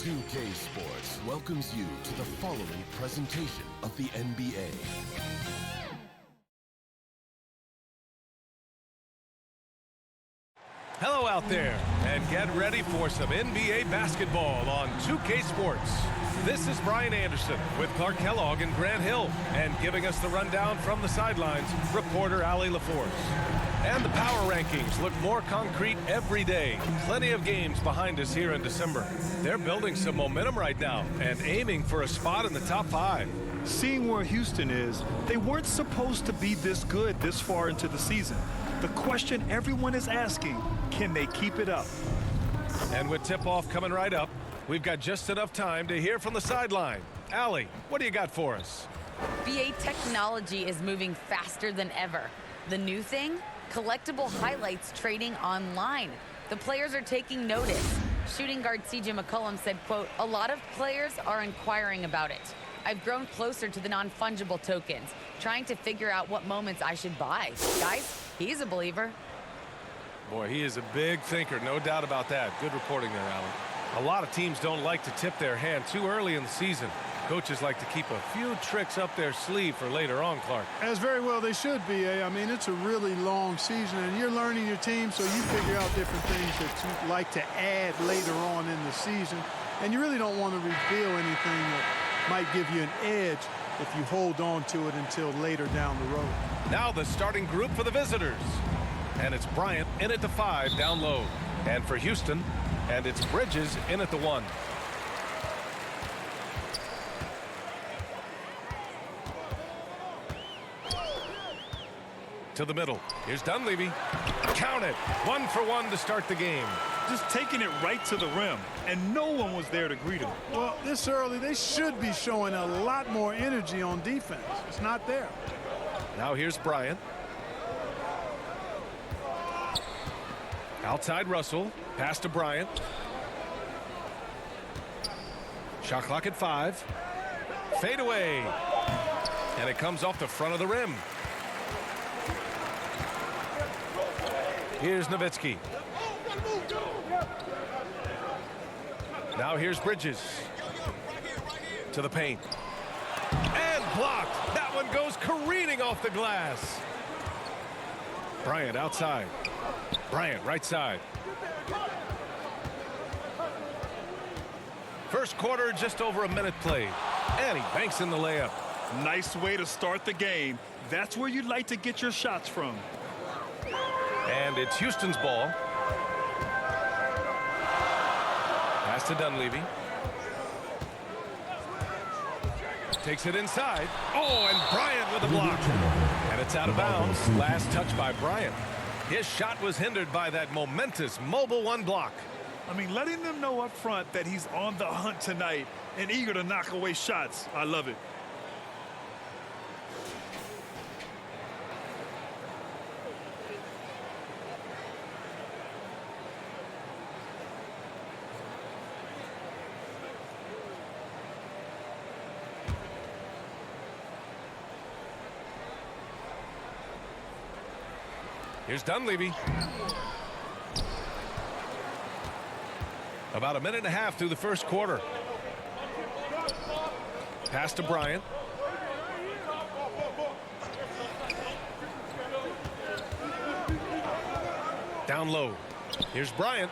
2K Sports welcomes you to the following presentation of the NBA. Hello out there, and get ready for some NBA basketball on 2K Sports. This is Brian Anderson with Clark Kellogg and Grant Hill, and giving us the rundown from the sidelines, reporter Allie LaForce. And the power rankings look more concrete every day. Plenty of games behind us here in December. They're building some momentum right now and aiming for a spot in the top 5. Seeing where Houston is, they weren't supposed to be this good this far into the season. The question everyone is asking, can they keep it up? And with tip-off coming right up, we've got just enough time to hear from the sideline. Allie, what do you got for us? BA technology is moving faster than ever. The new thing? Collectible highlights trading online. The players are taking notice. Shooting guard CJ McCollum said, quote, "A lot of players are inquiring about it. I've grown closer to the non-fungible tokens, trying to figure out what moments I should buy." Guys, he's a believer. Boy, he is a big thinker, no doubt about that. Good reporting there, Allie. A lot of teams don't like to tip their hand too early in the season. Coaches like to keep a few tricks up their sleeve for later on, Clark. As very well they should be. I mean, it's a really long season, and you're learning your team, so you figure out different things that you'd like to add later on in the season. And you really don't want to reveal anything that might give you an edge if you hold on to it until later down the road. Now the starting group for the visitors. And it's Bryant in at the 5 down low. And for Houston, and it's Bridges in at the 1. To the middle. Here's Dunleavy. Count it. 1 for 1 to start the game. Just taking it right to the rim, and no one was there to greet him. Well, this early, they should be showing a lot more energy on defense. It's not there. Now here's Bryant. Outside Russell. Pass to Bryant. Shot clock at 5. Fade away. And it comes off the front of the rim. Here's Nowitzki. Now here's Bridges. To the paint. And blocked. That one goes careening off the glass. Bryant outside. Bryant right side. First quarter, just over a minute played. And he banks in the layup. Nice way to start the game. That's where you'd like to get your shots from. And it's Houston's ball. Pass to Dunleavy. Takes it inside. Oh, and Bryant with a block. And it's out of bounds. Last touch by Bryant. His shot was hindered by that momentous mobile 1 block. I mean, letting them know up front that he's on the hunt tonight and eager to knock away shots. I love it. Here's Dunleavy. About a minute and a half through the first quarter. Pass to Bryant. Down low. Here's Bryant.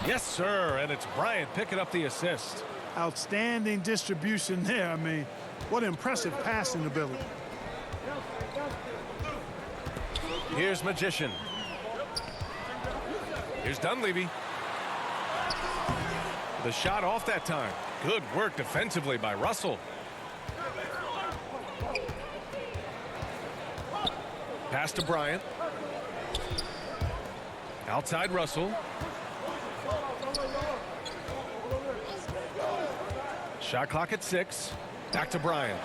Yes, sir. And it's Bryant picking up the assist. Outstanding distribution there. I mean, what impressive passing ability. Here's Magician. Here's Dunleavy. The shot off that time. Good work defensively by Russell. Pass to Bryant. Outside Russell. Shot clock at 6. Back to Bryant.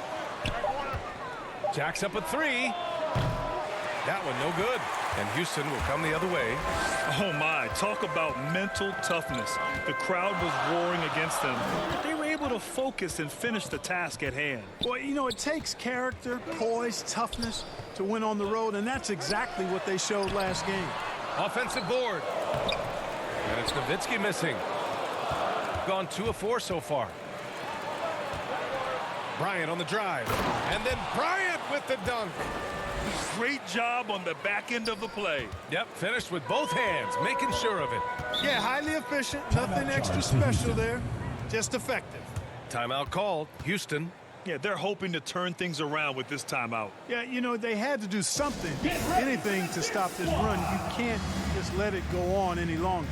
Jacks up a 3. That one no good. And Houston will come the other way. Oh, my. Talk about mental toughness. The crowd was roaring against them. They were able to focus and finish the task at hand. Well, you know, it takes character, poise, toughness to win on the road, and that's exactly what they showed last game. Offensive board. And it's Nowitzki missing. gone 2 of 4 so far. Bryant on the drive. And then Bryant with the dunk. Great job on the back end of the play. Yep, finished with both hands, making sure of it. Yeah, highly efficient. Nothing extra special there. Just effective. Timeout called. Houston. Yeah, they're hoping to turn things around with this timeout. Yeah, you know, they had to do something, anything to stop this run. You can't just let it go on any longer.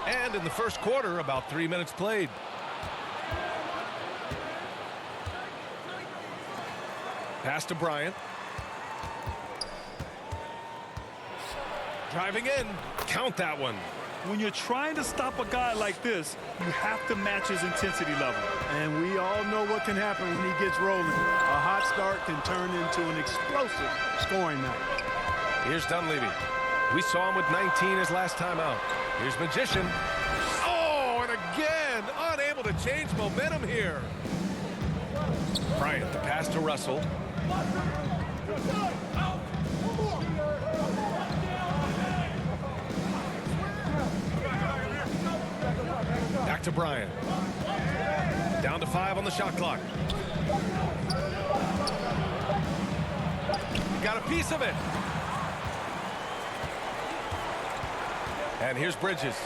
And in the first quarter, about 3 minutes played. Pass to Bryant. Driving in. Count that one. When you're trying to stop a guy like this, you have to match his intensity level. And we all know what can happen when he gets rolling. A hot start can turn into an explosive scoring night. Here's Dunleavy. We saw him with 19 his last time out. Here's Magician. Oh, and again, unable to change momentum here. Bryant, the pass to Russell. Back to Bryant. Down to 5 on the shot clock. Got a piece of it. And here's Bridges.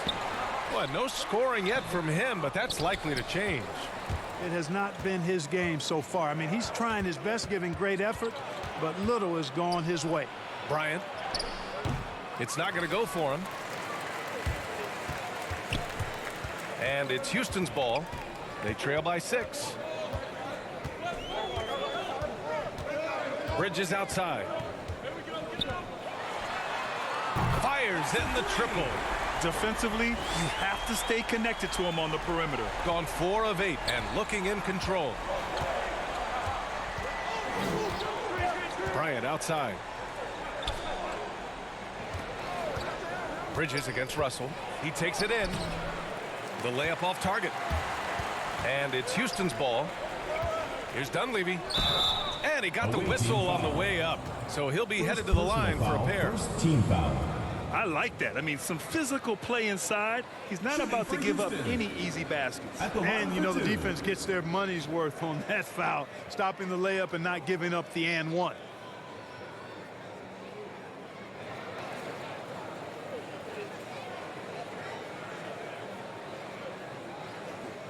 Well, no scoring yet from him, but that's likely to change. It has not been his game so far. I mean, he's trying his best, giving great effort, but little has gone his way. Bryant. It's not going to go for him. And it's Houston's ball. They trail by 6. Bridges outside. Fires in the triple. Defensively, you have to stay connected to him on the perimeter. Gone 4 of 8 and looking in control. Bryant outside. Bridges against Russell. He takes it in. The layup off target. And it's Houston's ball. Here's Dunleavy. And he got the whistle on the way up. So he'll be headed to the line for a pair. Team foul. I like that. I mean, some physical play inside. He's not about to give up any easy baskets. And, you know, the defense gets their money's worth on that foul, stopping the layup and not giving up the and one.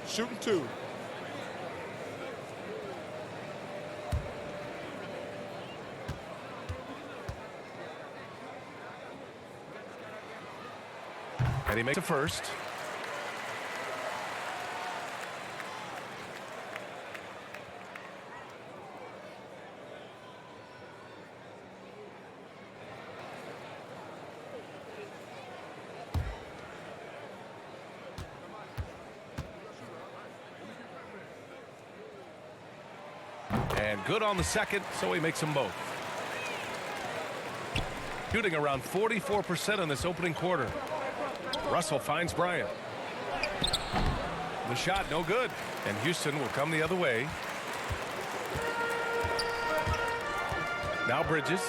Shooting 2. And he makes a first. And good on the second, so he makes them both. Shooting around 44% in this opening quarter. Russell finds Bryant. The shot no good, and Houston will come the other way. Now Bridges.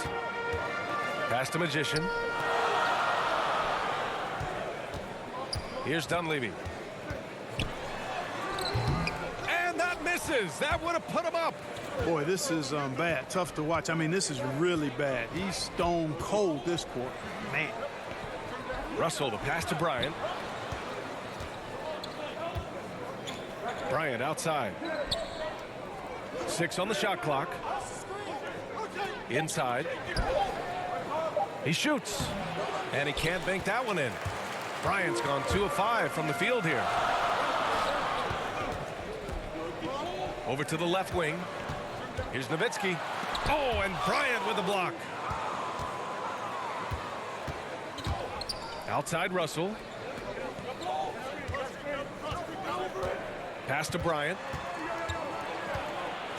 Pass to Magician. Here's Dunleavy. And that misses. misses. That would have put him up. Boy, this is bad. Tough to watch. I mean, this is really bad. He's stone cold this quarter. Man. Russell, the pass to Bryant. Bryant outside. 6 on the shot clock. Inside. He shoots. And he can't bank that one in. Bryant's gone 2 of 5 from the field here. Over to the left wing. Here's Nowitzki. Oh, and Bryant with the block. Outside Russell. Pass to Bryant.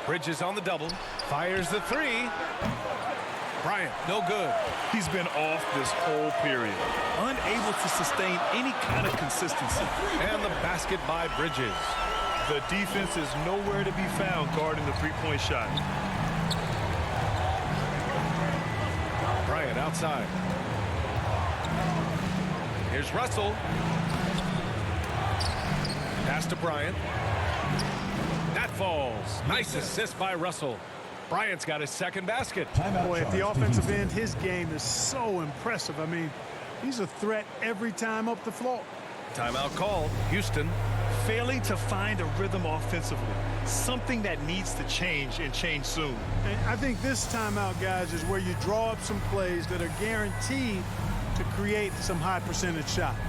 Bridges on the double. Fires the 3. Bryant, no good. He's been off this whole period. Unable to sustain any kind of consistency. And the basket by Bridges. The defense is nowhere to be found guarding the three-point shot. Bryant outside. Here's Russell. Pass to Bryant. That falls. Nice assist by Russell. Bryant's got his second basket. Boy, at the offensive end, his game is so impressive. I mean, he's a threat every time up the floor. Timeout called. Houston. Failing to find a rhythm offensively. Something that needs to change and change soon. And I think this timeout, guys, is where you draw up some plays that are guaranteed to create some high percentage shots.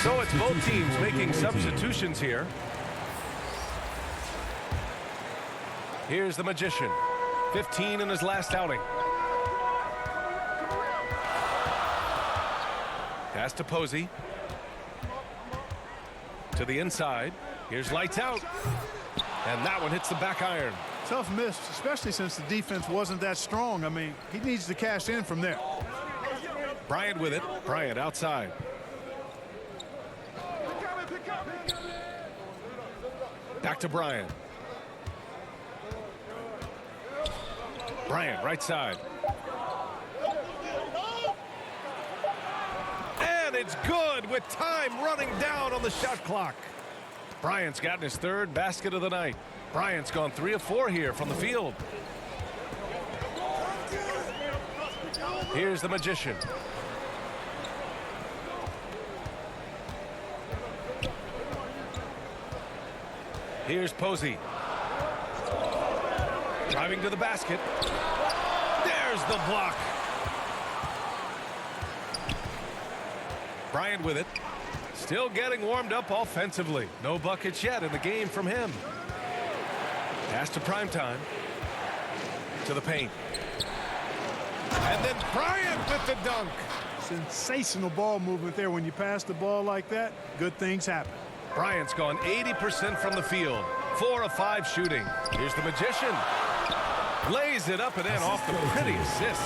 So it's both teams making substitutions here. Here's the Magician. 15 in his last outing. Pass to Posey. To the inside. Here's lights out. And that one hits the back iron. Tough miss, especially since the defense wasn't that strong. I mean, he needs to cash in from there. Bryant with it. Bryant outside. Back to Bryant. Bryant, right side. And it's good with time running down on the shot clock. Bryant's gotten his third basket of the night. Bryant's gone 3 of 4 here from the field. Here's the Magician. Here's Posey. Driving to the basket. There's the block. Bryant with it. Still getting warmed up offensively. No buckets yet in the game from him. Pass to Primetime. To the paint. And then Bryant with the dunk. Sensational ball movement there. When you pass the ball like that, good things happen. Bryant's gone 80% from the field. 4 of 5 shooting. Here's the Magician. Lays it up and in off the pretty assist.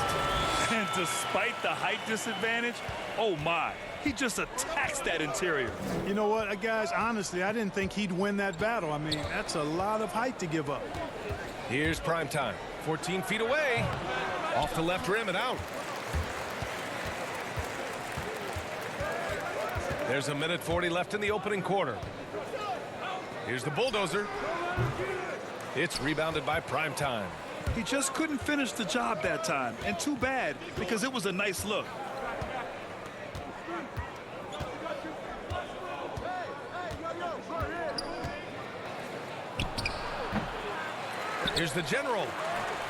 And despite the height disadvantage, oh my, he just attacks that interior. You know what, guys, honestly, I didn't think he'd win that battle. I mean, that's a lot of height to give up. Here's Primetime. 14 feet away. Off the left rim and out. There's a minute 40 left in the opening quarter. Here's the bulldozer. It's rebounded by Primetime. He just couldn't finish the job that time. And too bad, because it was a nice look. Here's the general.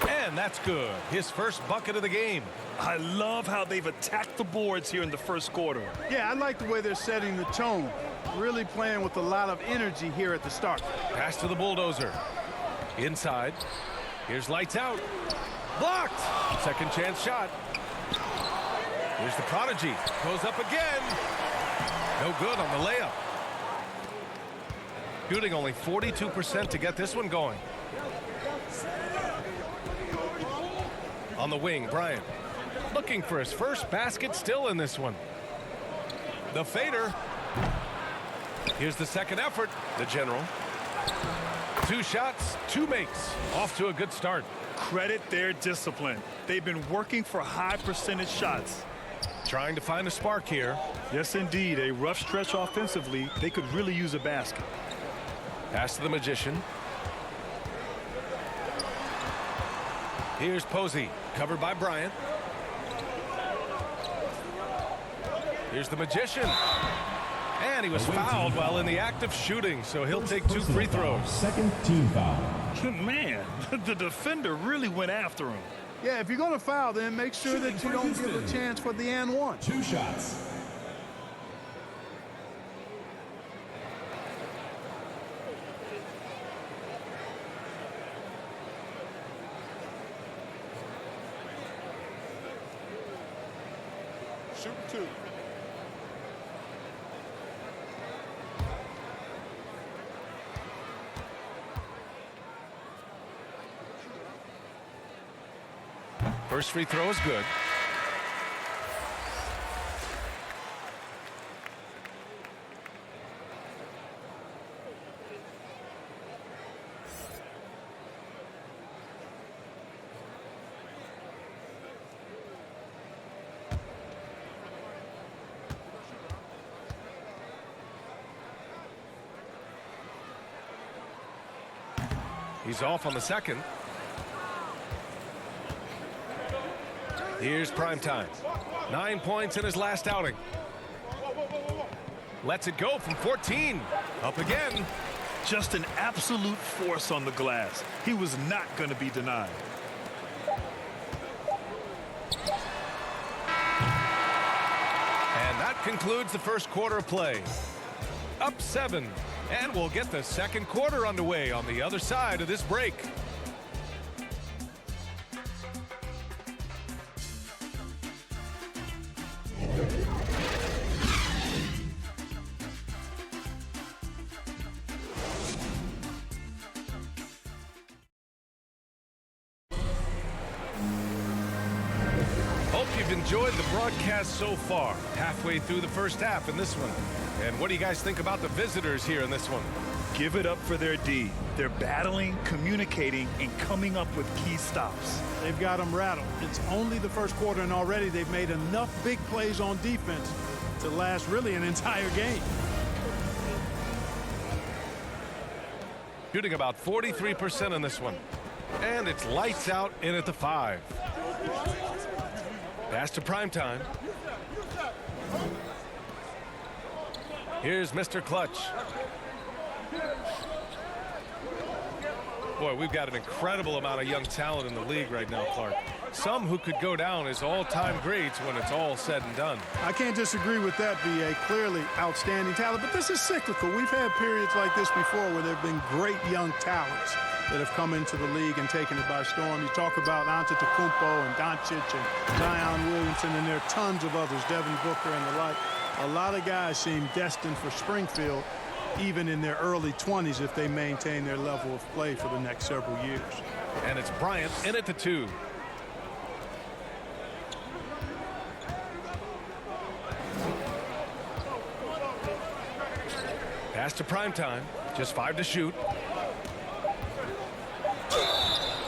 And And that's good. His first bucket of the game. I love how they've attacked the boards here in the first quarter. Yeah, I like the way they're setting the tone. Really playing with a lot of energy here at the start. Pass to the bulldozer. Inside. Here's lights out. Blocked. Second chance shot. Here's the prodigy. Goes up again. No good on the layup. Shooting only 42% to get this one going. On the wing, Bryant. Looking for his first basket still in this one. The fader. Here's the second effort. The general. 2 shots, 2 makes. Off to a good start. Credit their discipline. They've been working for high percentage shots. Trying to find a spark here. Yes, indeed. A rough stretch offensively. They could really use a basket. Pass to the magician. Here's Posey, covered by Bryant. Here's the magician. And he was fouled while in the act of shooting, so he'll take 2 free throws. Second team foul. Man, the defender really went after him. Yeah, if you're going to foul, then make sure that you don't give a chance for the and one. 2 shots. Shoot 2. First free throw is good. He's off on the second. Here's Primetime. 9 points in his last outing. Lets it go from 14. Up again. Just an absolute force on the glass. He was not going to be denied. And that concludes the first quarter of play. Up 7. And we'll get the second quarter underway on the other side of this break. Hope you've enjoyed the broadcast so far. Halfway through the first half in this one. And what do you guys think about the visitors here in this one? Give it up for their D. They're battling, communicating, and coming up with key stops. They've got them rattled. It's only the first quarter, and already they've made enough big plays on defense to last really an entire game. Shooting about 43% in this one. And it's lights out in at the 5. Pass to Primetime. Here's Mr. Clutch. Boy, we've got an incredible amount of young talent in the league right now, Clark. Some who could go down as all-time greats when it's all said and done. I can't disagree with that, B.A. Clearly outstanding talent, but this is cyclical. We've had periods like this before where there have been great young talents that have come into the league and taken it by storm. You talk about Antetokounmpo and Doncic and Zion Williamson, and there are tons of others, Devin Booker and the like. A lot of guys seem destined for Springfield, even in their early 20s, if they maintain their level of play for the next several years. And it's Bryant in at the 2. Pass to Primetime. Just 5 to shoot.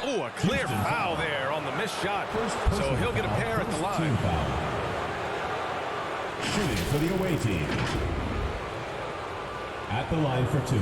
Oh, a clear foul there on the missed shot. So he'll get a pair at the line. Shooting for the away team. At the line for 2.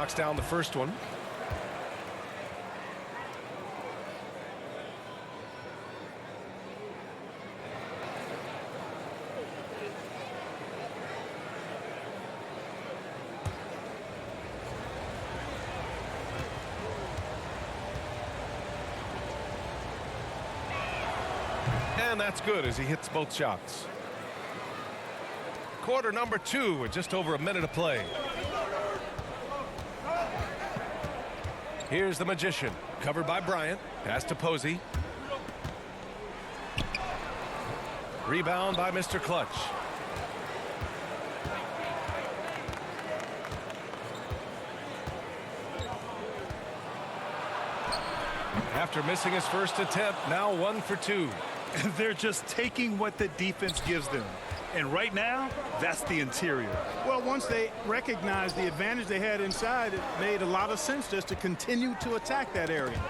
knocks down the first one. And that's good as he hits both shots. Quarter number 2 with just over a minute of play. Here's the Magician, covered by Bryant. Pass to Posey. Rebound by Mr. Clutch. After missing his first attempt, now 1 for 2. They're just taking what the defense gives them. And right now, that's the interior. Well, once they recognized the advantage they had inside, it made a lot of sense just to continue to attack that area.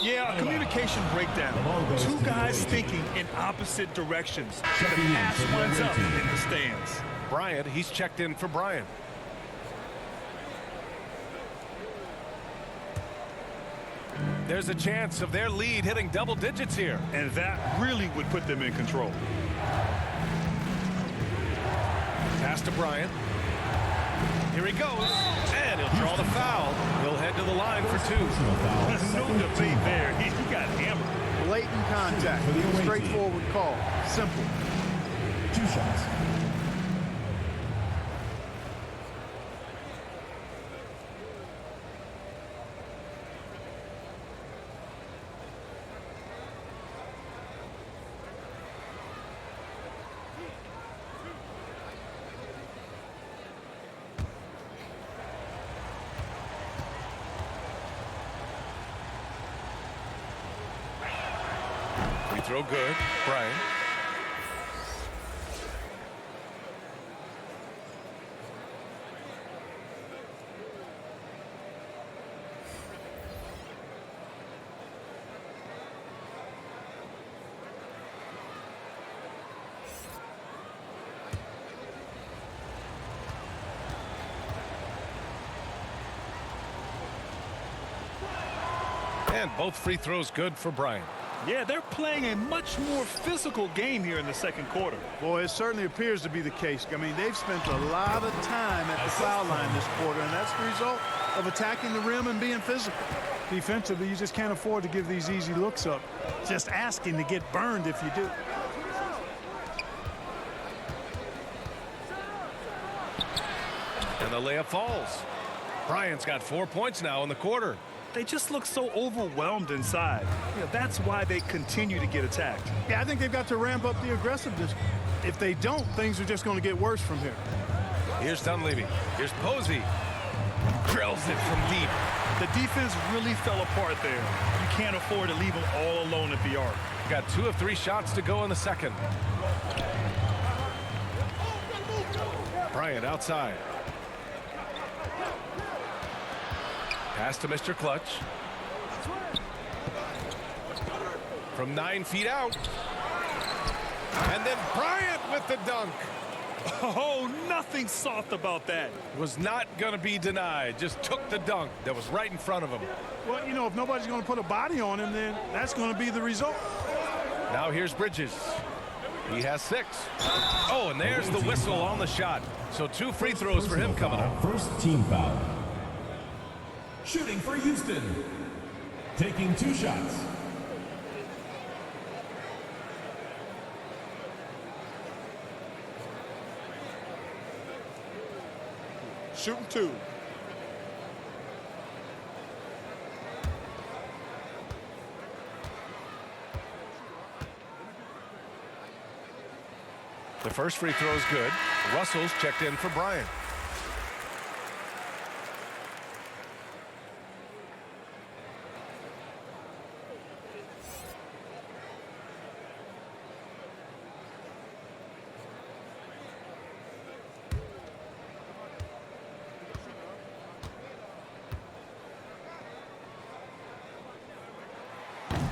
Yeah, a communication breakdown. Two guys thinking in opposite directions. The pass winds up in the stands. Bryant, he's checked in for Bryant. There's a chance of their lead hitting double digits here. And that really would put them in control. Pass to Bryant. Here he goes. And he'll draw the foul. He'll head to the line for 2. No debate there. He got hammered. Blatant contact. Straightforward call. Simple. 2 shots. Free throw good. Bryant. And both free throws good for Bryant. Yeah, they're playing a much more physical game here in the second quarter. Boy, it certainly appears to be the case. I mean, they've spent a lot of time at the foul line this quarter, and that's the result of attacking the rim and being physical. Defensively, you just can't afford to give these easy looks up. Just asking to get burned if you do. And the layup falls. Bryant's got 4 points now in the quarter. They just look so overwhelmed inside. You know, that's why they continue to get attacked. Yeah, I think they've got to ramp up the aggressiveness. If they don't, things are just going to get worse from here. Here's Dunleavy. Here's Posey. Drills it from deep. The defense really fell apart there. You can't afford to leave them all alone at the arc. Got 2 of 3 shots to go in the second. Bryant outside. Pass to Mr. Clutch. From 9 feet out. And then Bryant with the dunk. Oh, nothing soft about that. Was not going to be denied. Just took the dunk that was right in front of him. Well, you know, if nobody's going to put a body on him, then that's going to be the result. Now here's Bridges. He has 6. Oh, and there's the whistle on the shot. So 2 free throws for him coming up. First team foul. Shooting for Houston. Taking 2 shots. Shooting 2. The first free throw is good. Russell's checked in for Bryant.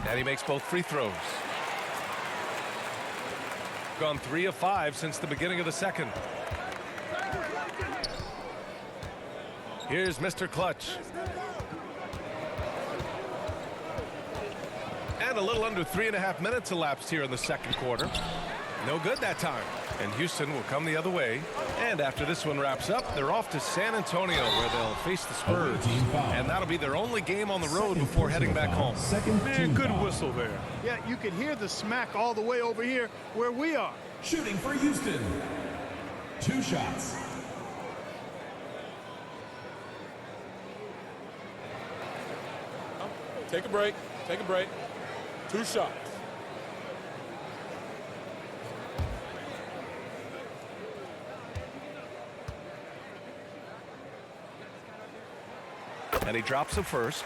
And he makes both free throws. Gone 3 of 5 since the beginning of the second. Here's Mr. Clutch. And a little under 3.5 minutes elapsed here in the second quarter. No good that time. And Houston will come the other way. And after this one wraps up, they're off to San Antonio where they'll face the Spurs. And that'll be their only game on the road before heading back home. Man, good whistle there. Yeah, you can hear the smack all the way over here where we are. Shooting for Houston. 2 shots. Take a break. Take a break. 2 shots. And he drops the first.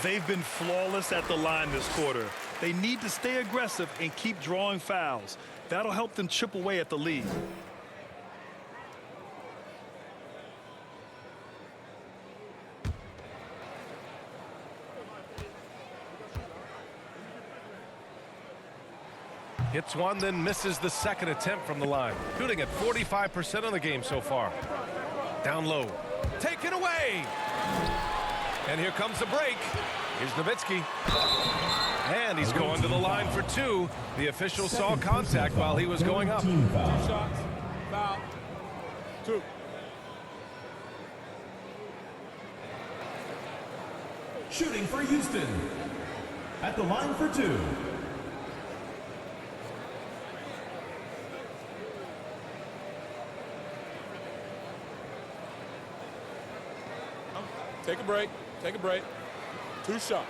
They've been flawless at the line this quarter. They need to stay aggressive and keep drawing fouls. That'll help them chip away at the lead. Hits one, then misses the second attempt from the line. Shooting at 45% of the game so far. Down low. Taken away. And here comes the break. Here's Nowitzki. And he's going to the line for 2. The official saw contact while he was going up. 2 shots. Foul. 2. Shooting for Houston. At the line for 2. Take a break. Take a break. 2 shots.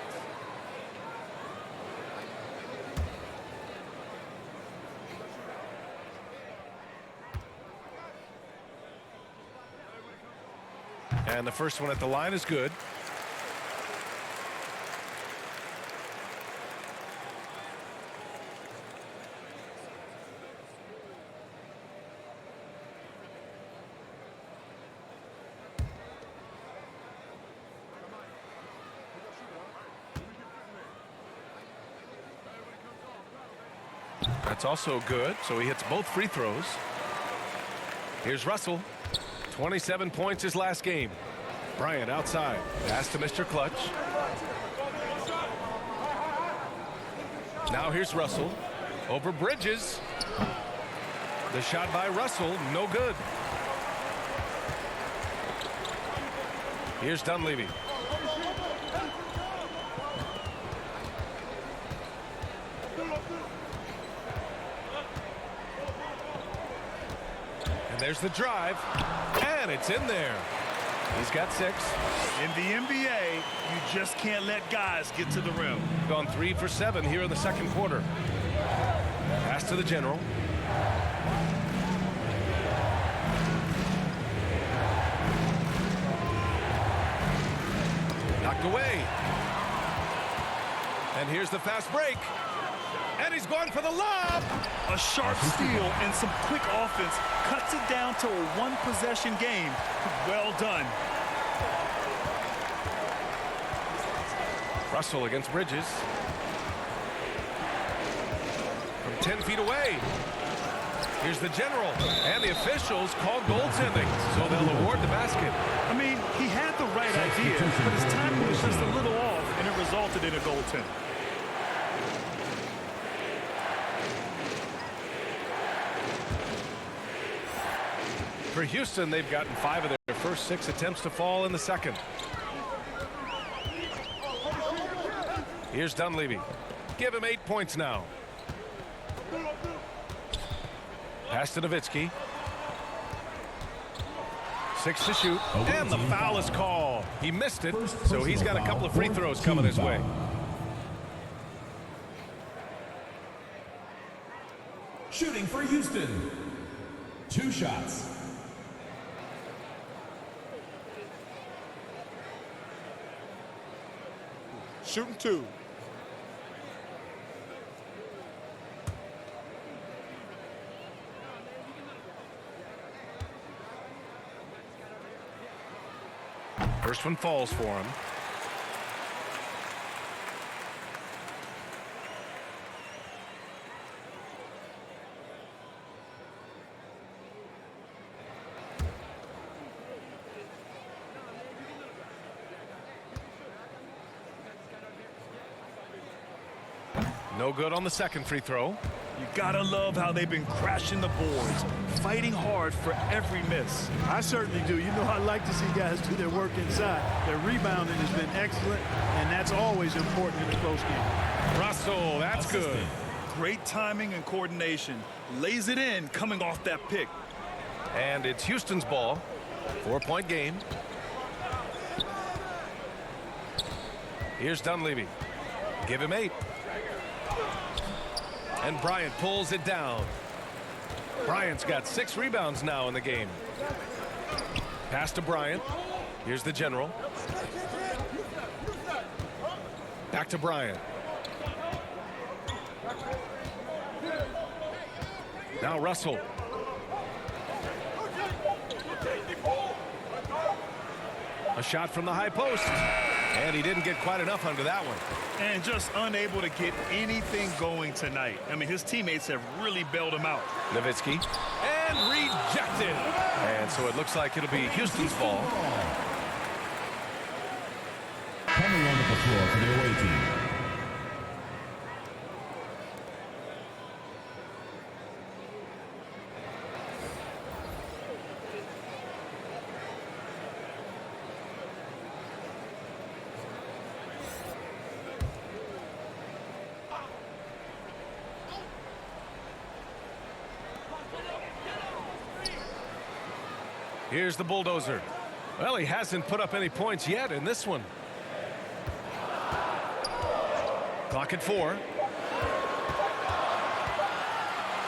And the first one at the line is good. That's also good, so he hits both free throws. Here's Russell. 27 points his last game. Bryant outside. Pass to Mr. Clutch. Now here's Russell. Over Bridges. The shot by Russell, no good. Here's Dunleavy. And there's the drive, and it's in there. He's got 6. In the NBA, you just can't let guys get to the rim. Gone 3 for 7 here in the second quarter. Pass to the general. Knocked away. And here's the fast break. And he's going for the lob. A sharp steal and some quick offense cuts it down to a 1-possession game. Well done. Russell against Bridges. From 10 feet away. Here's the general. And the officials call goaltending, so they'll award the basket. I mean, he had the right idea, but his timing was just a little off, and it resulted in a goaltend. For Houston, they've gotten 5 of their first 6 attempts to fall in the second. Here's Dunleavy. Give him 8 points now. Pass to Nowitzki. 6 to shoot. And the foul is called. He missed it, so he's got a couple of free throws coming his way. Shooting for Houston. 2 shots. Shooting 2. First one falls for him. No good on the second free throw. You gotta love how they've been crashing the boards, fighting hard for every miss. I certainly do. You know, I like to see guys do their work inside. Their rebounding has been excellent, and that's always important in a close game. Russell, that's good. Great timing and coordination. Lays it in coming off that pick. And it's Houston's ball. 4-point game. Here's Dunleavy. Give him 8. And Bryant pulls it down. Bryant's got 6 rebounds now in the game. Pass to Bryant. Here's the general. Back to Bryant. Now Russell. A shot from the high post. And he didn't get quite enough under that one. And just unable to get anything going tonight. I mean, his teammates have really bailed him out. Nowitzki. And rejected. And so it looks like it'll be Houston's ball. Coming onto the floor for the away team. Here's the bulldozer. Well, he hasn't put up any points yet in this one. Clock at 4.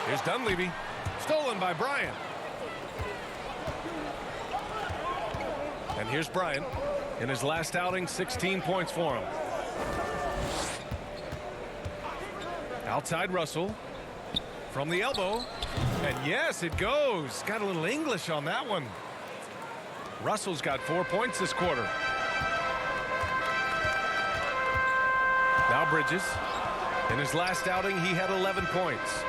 Here's Dunleavy. Stolen by Bryant. And here's Bryant. In his last outing, 16 points for him. Outside Russell. From the elbow. And yes, it goes. Got a little English on that one. Russell's got 4 points this quarter. Now Bridges. In his last outing, he had 11 points.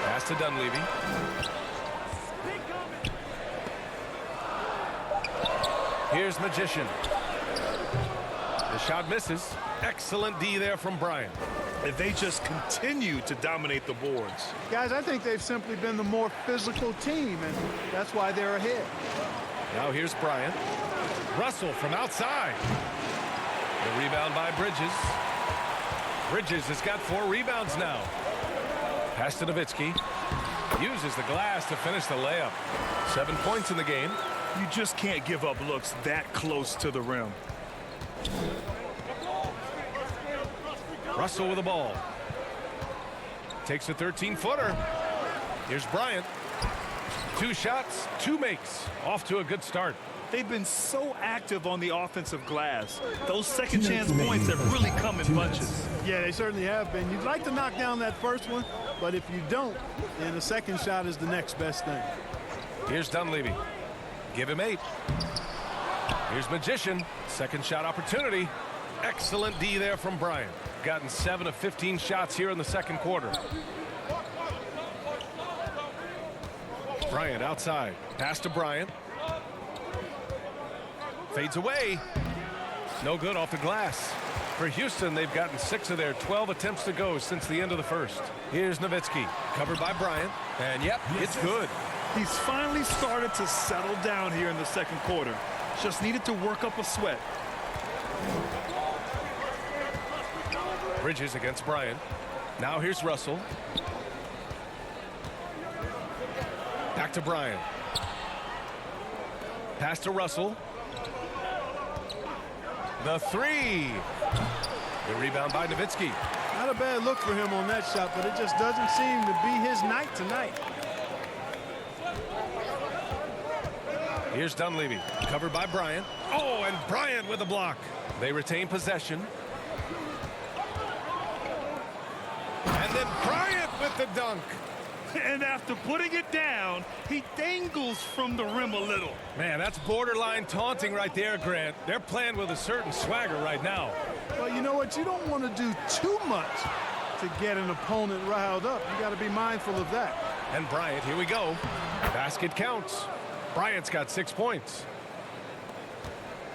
Pass to Dunleavy. Here's Magician. The shot misses. Excellent D there from Bryant. If they just continue to dominate the boards. Guys, I think they've simply been the more physical team, and that's why they're ahead. Now here's Bryant. Russell from outside. The rebound by Bridges. Bridges has got 4 rebounds now. Pass to Nowitzki. Uses the glass to finish the layup. 7 points in the game. You just can't give up looks that close to the rim. Russell with the ball. Takes a 13-footer. Here's Bryant. 2 shots, 2 makes. Off to a good start. They've been so active on the offensive glass. Those second chance points have really come in bunches. Yeah, they certainly have been. You'd like to knock down that first one, but if you don't, then the second shot is the next best thing. Here's Dunleavy. Give him 8. Here's Magician. Second shot opportunity. Excellent D there from Bryant. Gotten 7 of 15 shots here in the second quarter. Bryant outside. Pass to Bryant. Fades away. No good off the glass. For Houston, they've gotten 6 of their 12 attempts to go since the end of the first. Here's Nowitzki. Covered by Bryant. And yep, it's good. He's finally started to settle down here in the second quarter. Just needed to work up a sweat. Bridges against Bryant. Now here's Russell. Back to Bryant. Pass to Russell. The 3. The rebound by Nowitzki. Not a bad look for him on that shot, but it just doesn't seem to be his night tonight. Here's Dunleavy. Covered by Bryant. Oh, and Bryant with a block. They retain possession. And then Bryant with the dunk. And after putting it down, he dangles from the rim a little. Man, that's borderline taunting right there, Grant. They're playing with a certain swagger right now. Well, you know what? You don't want to do too much to get an opponent riled up. You got to be mindful of that. And Bryant, here we go. Basket counts. Bryant's got 6 points.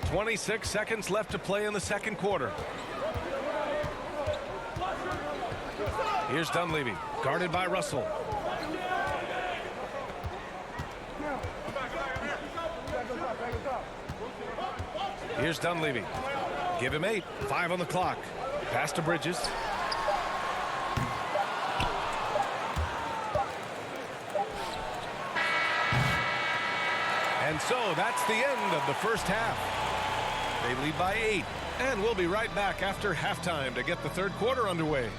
26 seconds left to play in the second quarter. Here's Dunleavy, guarded by Russell. Here's Dunleavy. Give him 8. 5 on the clock. Pass to Bridges. And so that's the end of the first half. They lead by 8. And we'll be right back after halftime to get the third quarter underway.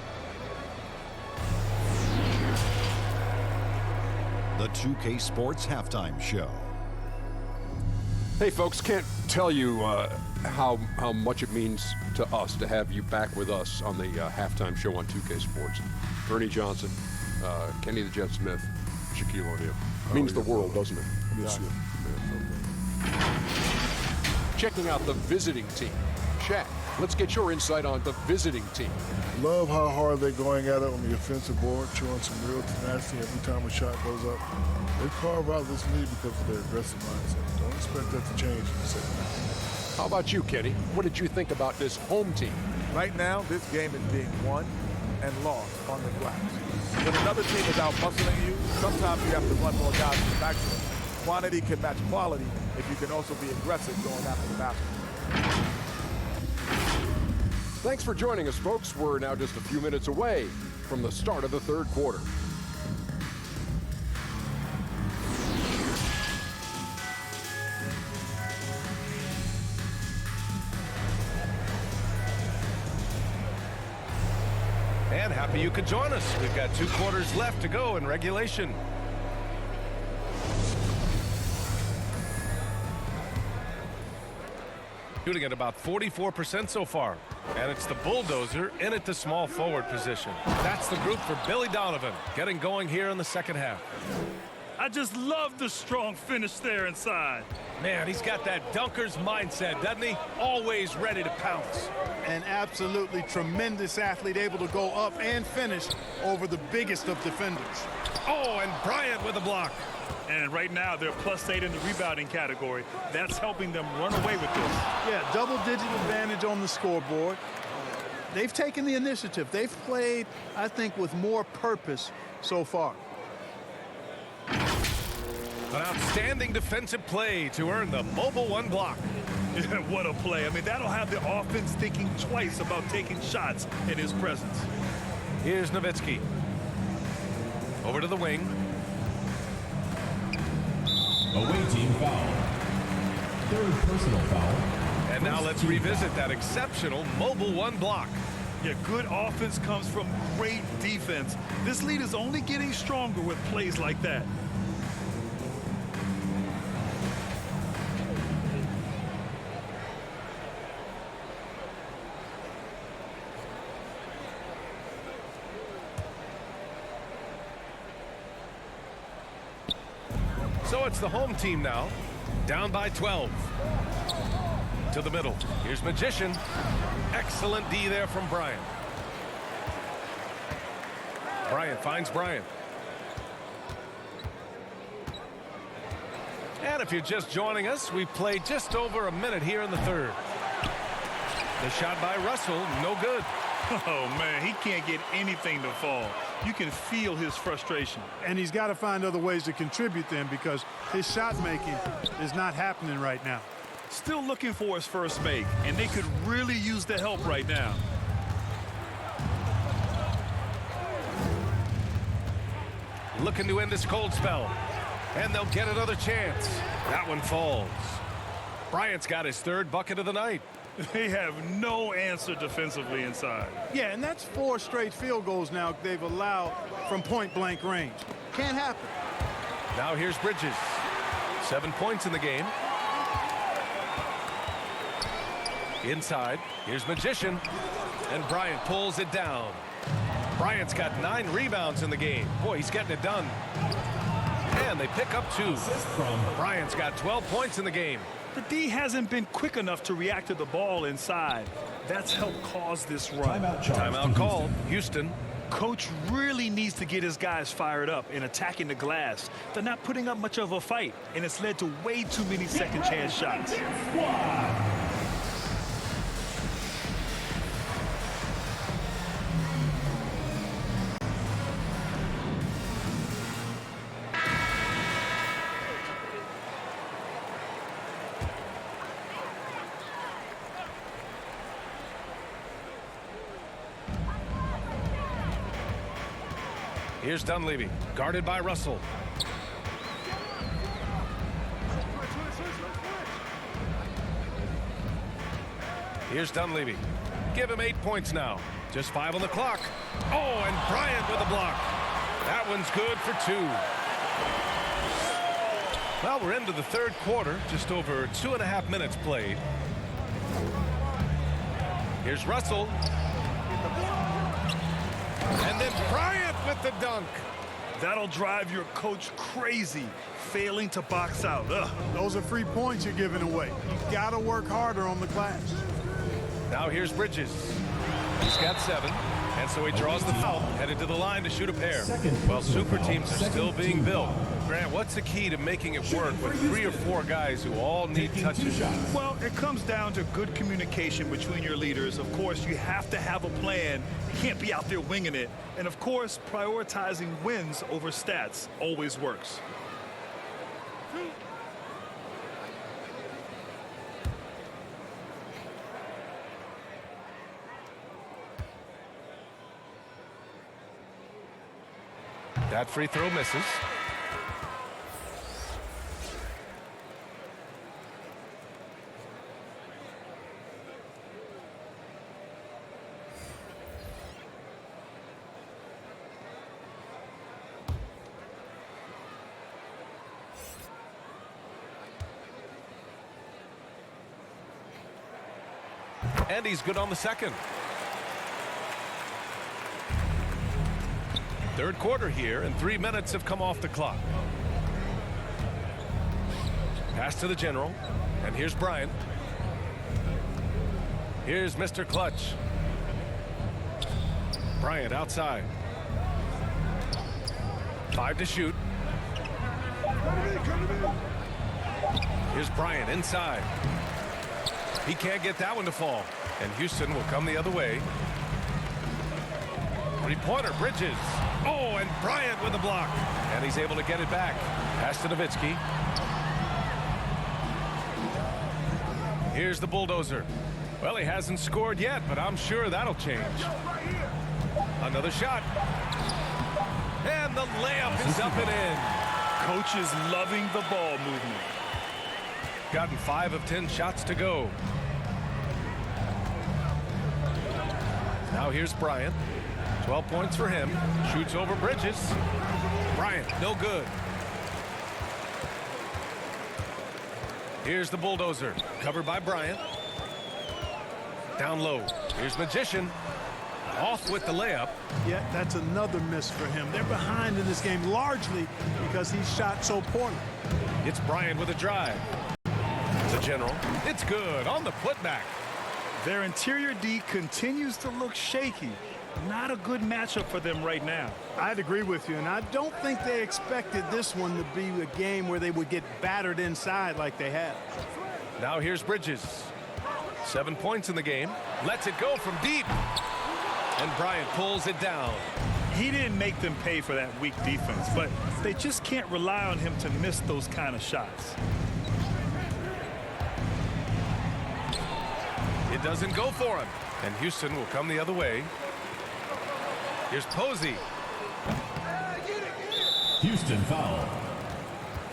The 2K Sports Halftime Show. Hey folks, can't tell you how much it means to us to have you back with us on the halftime show on 2K Sports. Ernie Johnson, Kenny the Jet Smith, Shaquille O'Neal. Means the world, doesn't it? Yes, sir. Checking out the visiting team. Shaq, let's get your insight on the visiting team. Love how hard they're going at it on the offensive board, showing some real tenacity every time a shot goes up. They carve out this lead because of their aggressive mindset. Don't expect that to change in the second half. How about you, Kenny? What did you think about this home team? Right now, this game is being won and lost on the glass. When another team is out muscling you, sometimes you have to run more guys to the backfield. Quantity can match quality if you can also be aggressive going after the basketball. Thanks for joining us, folks. We're now just a few minutes away from the start of the third quarter. And happy you could join us. We've got 2 quarters left to go in regulation. Shooting at about 44% so far. And it's the bulldozer in at the small forward position. That's the group for Billy Donovan, getting going here in the second half. I just love the strong finish there inside. Man, he's got that dunker's mindset, doesn't he? Always ready to pounce. An absolutely tremendous athlete, able to go up and finish over the biggest of defenders. Oh, and Bryant with a block. And right now, they're +8 in the rebounding category. That's helping them run away with this. Yeah, double-digit advantage on the scoreboard. They've taken the initiative. They've played, I think, with more purpose so far. An outstanding defensive play to earn the mobile 1 block. What a play. I mean, that'll have the offense thinking twice about taking shots in his presence. Here's Nowitzki. Over to the wing. Away team foul. Third personal foul. And now let's revisit that exceptional mobile 1 block. Yeah, good offense comes from great defense. This lead is only getting stronger with plays like that. So it's the home team now, down by 12. To the middle. Here's Magician. Excellent D there from Bryant. Bryant finds Bryant. And if you're just joining us, we've played just over a minute here in the third. The shot by Russell, no good. Oh, man, he can't get anything to fall. You can feel his frustration. And he's got to find other ways to contribute then, because his shot making is not happening right now. Still looking for his first make, and they could really use the help right now. Looking to end this cold spell. And they'll get another chance. That one falls. Bryant's got his 3rd bucket of the night. They have no answer defensively inside. Yeah, and that's 4 straight field goals now they've allowed from point-blank range. Can't happen. Now here's Bridges. 7 points in the game. Inside, here's Magician. And Bryant pulls it down. Bryant's got 9 rebounds in the game. Boy, he's getting it done. And they pick up 2. Bryant's got 12 points in the game. The D hasn't been quick enough to react to the ball inside. That's helped cause this run. Timeout called. Houston. Coach really needs to get his guys fired up in attacking the glass. They're not putting up much of a fight, and it's led to way too many second chance shots. Here's Dunleavy, guarded by Russell. Here's Dunleavy. Give him 8 points now. Just 5 on the clock. Oh, and Bryant with a block. That one's good for 2. Well, we're into the third quarter. Just over 2.5 minutes played. Here's Russell. And then Bryant with the dunk. That'll drive your coach crazy, failing to box out. Ugh. Those are free points you're giving away. You got to work harder on the glass. Now here's Bridges. He's got 7, and so he draws the foul, headed to the line to shoot a pair. Well, super teams are still being built. Grant, what's the key to making it work with 3 or 4 guys who all need touches? Well, it comes down to good communication between your leaders. Of course, you have to have a plan. You can't be out there winging it. And of course, prioritizing wins over stats always works. That free throw misses. And he's good on the second. Third quarter here, and 3 minutes have come off the clock. Pass to the general, and here's Bryant. Here's Mr. Clutch. Bryant outside. 5 to shoot. Here's Bryant inside. He can't get that one to fall, and Houston will come the other way. Three-pointer, Bridges. Oh, and Bryant with the block. And he's able to get it back. Pass to Nowitzki. Here's the bulldozer. Well, he hasn't scored yet, but I'm sure that'll change. Another shot. And the layup is up and in. Coach is loving the ball movement. Gotten 5 of 10 shots to go. Now here's Bryant. 12 points for him. Shoots over Bridges. Bryant, no good. Here's the bulldozer. Covered by Bryant. Down low. Here's Magician. Off with the layup. Yeah, that's another miss for him. They're behind in this game largely because he shot so poorly. It's Bryant with a drive. The general. It's good on the putback. Their interior D continues to look shaky. Not a good matchup for them right now. I'd agree with you, and I don't think they expected this one to be a game where they would get battered inside like they have. Now here's Bridges. 7 points in the game. Lets it go from deep. And Bryant pulls it down. He didn't make them pay for that weak defense, but they just can't rely on him to miss those kind of shots. It doesn't go for him. And Houston will come the other way. Here's Posey. Houston foul.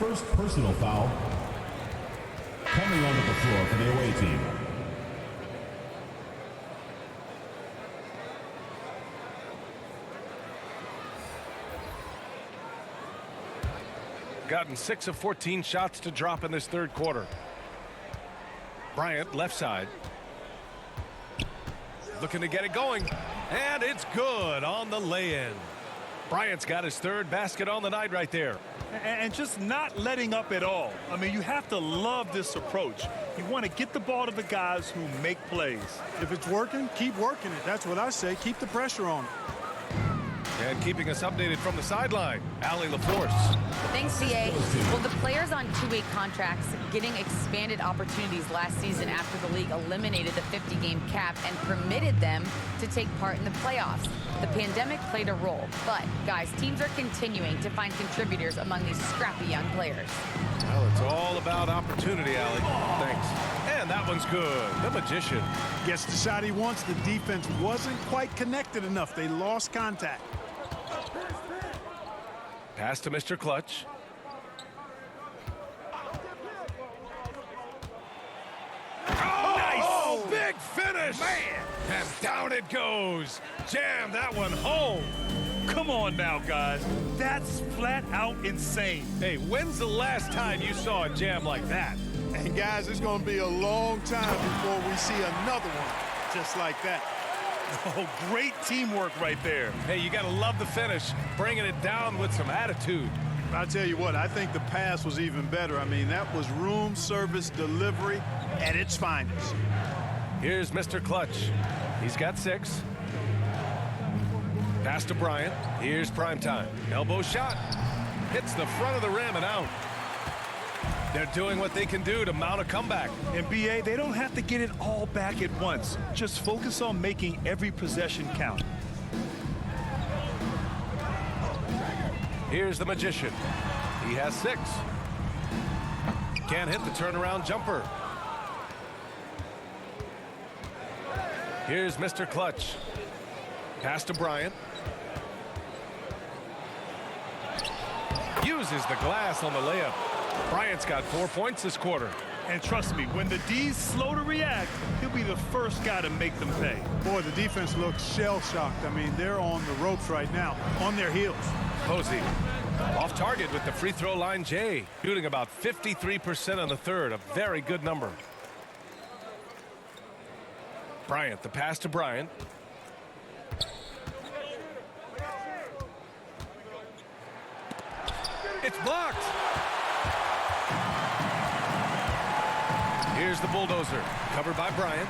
First personal foul. Coming onto the floor for the away team. Gotten 6 of 14 shots to drop in this third quarter. Bryant left side. Looking to get it going. And it's good on the lay-in. Bryant's got his 3rd basket on the night right there. And just not letting up at all. I mean, you have to love this approach. You want to get the ball to the guys who make plays. If it's working, keep working it. That's what I say. Keep the pressure on it. And keeping us updated from the sideline, Allie LaForce. Thanks, CA. Well, the players on 2-way contracts getting expanded opportunities last season after the league eliminated the 50-game cap and permitted them to take part in the playoffs. The pandemic played a role, but, guys, teams are continuing to find contributors among these scrappy young players. Well, it's all about opportunity, Allie. Thanks. And that one's good. The Magician. Gets the shot he wants. The defense wasn't quite connected enough. They lost contact. Pass to Mr. Clutch. Oh, big finish! Man! And down it goes. Jam that one home. Come on now, guys. That's flat out insane. Hey, when's the last time you saw a jam like that? And guys, it's going to be a long time before we see another one just like that. Oh, great teamwork right there. Hey, you got to love the finish, bringing it down with some attitude. I'll tell you what, I think the pass was even better. I mean, that was room service delivery at its finest. Here's Mr. Clutch. He's got 6. Pass to Bryant. Here's Primetime. Elbow shot. Hits the front of the rim and out. They're doing what they can do to mount a comeback. In BA, they don't have to get it all back at once. Just focus on making every possession count. Here's the Magician. He has 6. Can't hit the turnaround jumper. Here's Mr. Clutch. Pass to Bryant. Uses the glass on the layup. Bryant's got 4 points this quarter. And trust me, when the D's slow to react, he'll be the first guy to make them pay. Boy, the defense looks shell-shocked. I mean, they're on the ropes right now, on their heels. Posey off target with the free throw line. Jay shooting about 53% on the third, a very good number. Bryant, the pass to Bryant. It's blocked. Here's the bulldozer, covered by Bryant.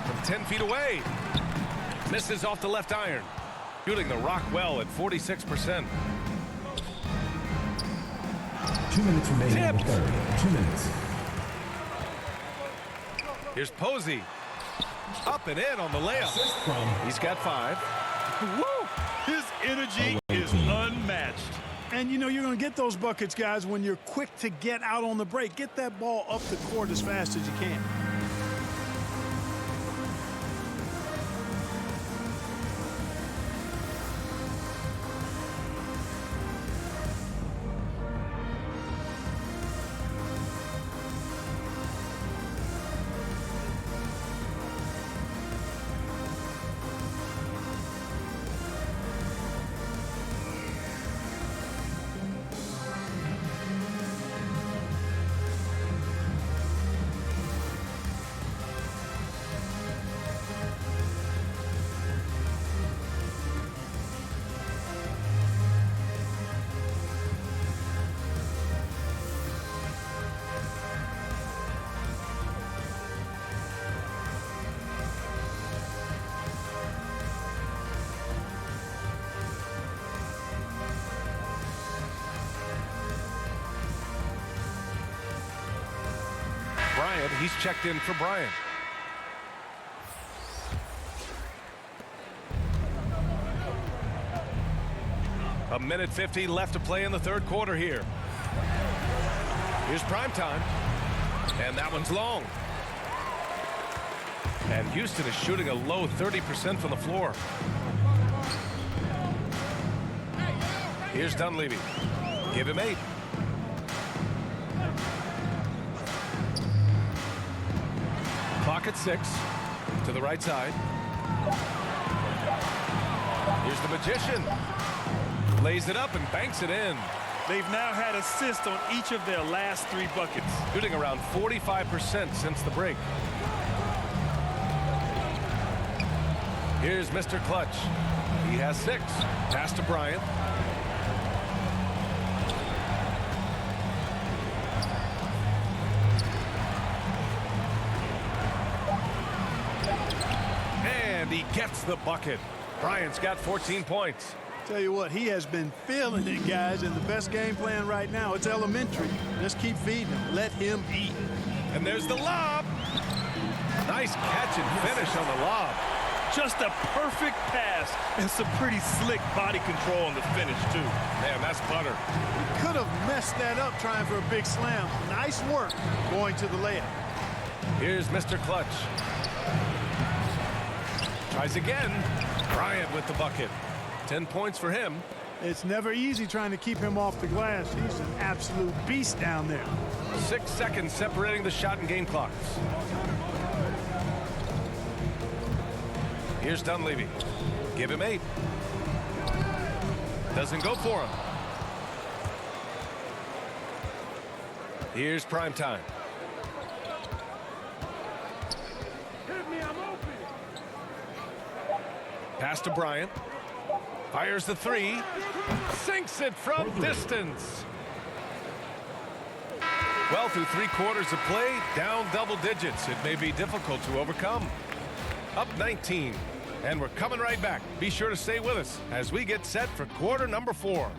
From 10 feet away. Misses off the left iron. Shooting the rock well at 46%. 2 minutes remaining in the third. 2 minutes. Here's Posey. Up and in on the layup. He's got 5. Woo! His energy is unmatched. And, you know, you're going to get those buckets, guys, when you're quick to get out on the break. Get that ball up the court as fast as you can. Bryant, he's checked in for Bryant. A minute 50 left to play in the third quarter here. Here's Primetime. And that one's long. And Houston is shooting a low 30% from the floor. Here's Dunleavy. Give him 8. Clock at 6. To the right side. Here's the Magician. Lays it up and banks it in. They've now had assists on each of their last 3 buckets. Shooting around 45% since the break. Here's Mr. Clutch. He has 6. Pass to Bryant. And he gets the bucket. Bryant's got 14 points. Tell you what, he has been feeling it, guys, and the best game plan right now, it's elementary. Just keep feeding him. Let him eat. And there's the lob. Nice catch and finish on the lob. Just a perfect pass and some pretty slick body control on the finish, too. Man, that's butter. He could have messed that up trying for a big slam. Nice work going to the layup. Here's Mr. Clutch. Tries again. Bryant with the bucket. 10 points for him. It's never easy trying to keep him off the glass. He's an absolute beast down there. 6 seconds separating the shot and game clocks. Here's Dunleavy. Give him 8. Doesn't go for him. Here's prime time. Pass to Bryant. Fires the 3. Sinks it from distance. Well, through 3 quarters of play, down double digits. It may be difficult to overcome. Up 19. And we're coming right back. Be sure to stay with us as we get set for quarter number 4.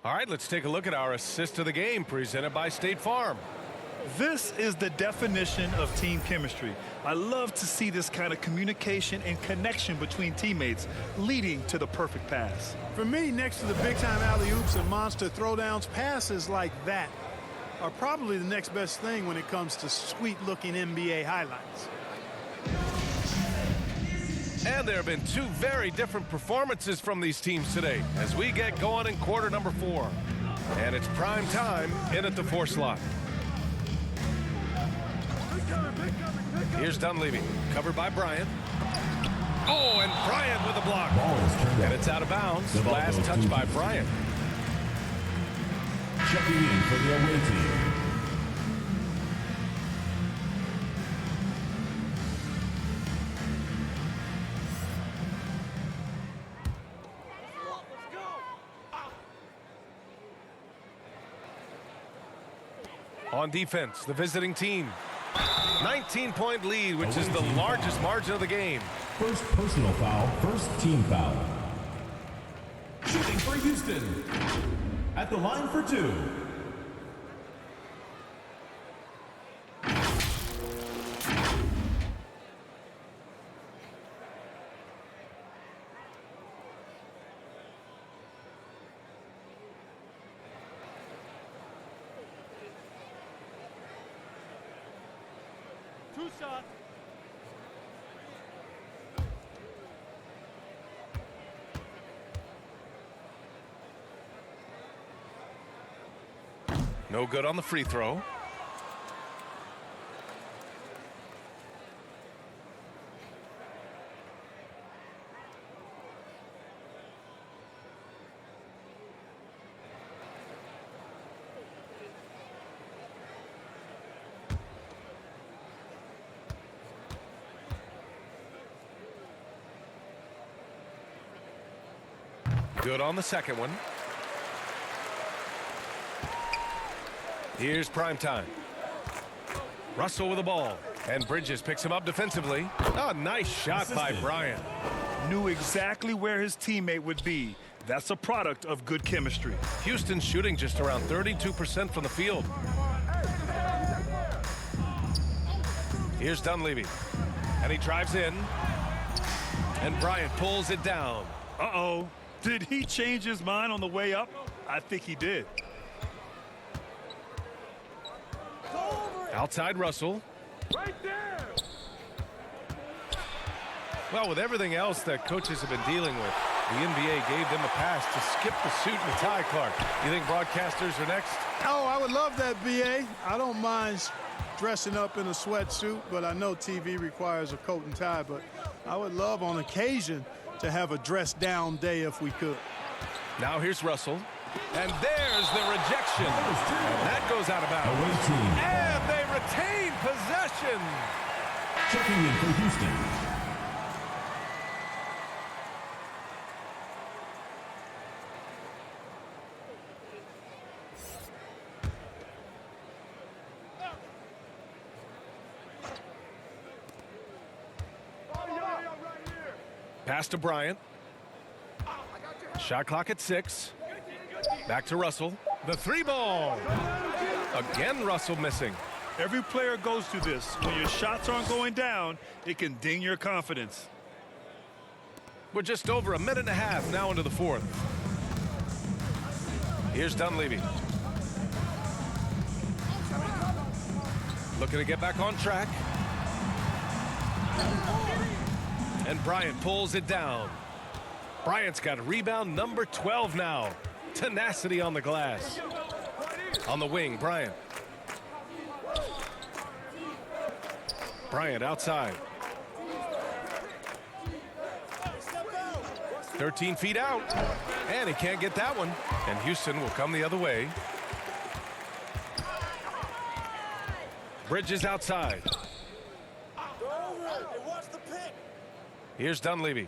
All right, let's take a look at our assist of the game presented by State Farm. This is the definition of team chemistry. I love to see this kind of communication and connection between teammates leading to the perfect pass. For me, next to the big-time alley-oops and monster throwdowns, passes like that are probably the next best thing when it comes to sweet-looking NBA highlights. And there have been 2 very different performances from these teams today as we get going in quarter number 4. And it's prime time in at the 4 slot. Here's Dunleavy, covered by Bryant. Oh, and Bryant with a block. And it's out of bounds. Last touch by Bryant. Checking in for the away team. On defense, the visiting team. 19-point lead, which is the largest margin of the game. First personal foul, first team foul. Shooting for Houston. At the line for 2. No good on the free throw. Good on the second one. Here's prime time. Russell with the ball. And Bridges picks him up defensively. Oh, nice shot by Bryant. Knew exactly where his teammate would be. That's a product of good chemistry. Houston shooting just around 32% from the field. Here's Dunleavy. And he drives in. And Bryant pulls it down. Uh-oh. Did he change his mind on the way up? I think he did. Outside Russell. Right there. Well, with everything else that coaches have been dealing with, the NBA gave them a pass to skip the suit and tie, Clark. You think broadcasters are next? Oh, I would love that, BA. I don't mind dressing up in a sweatsuit, but I know TV requires a coat and tie, but I would love on occasion to have a dress down day if we could. Now here's Russell. And there's the rejection. And that goes out of bounds. And they retain possession. Checking in for Houston. Pass to Bryant. Shot clock at 6. Back to Russell. The 3 ball. Again, Russell missing. Every player goes through this. When your shots aren't going down, it can ding your confidence. We're just over a minute and a half now into the 4th. Here's Dunleavy. Looking to get back on track. And Bryant pulls it down. Bryant's got rebound number 12 now. Tenacity on the glass. On the wing, Bryant. Bryant outside. 13 feet out. And he can't get that one. And Houston will come the other way. Bridges outside. Here's Dunleavy.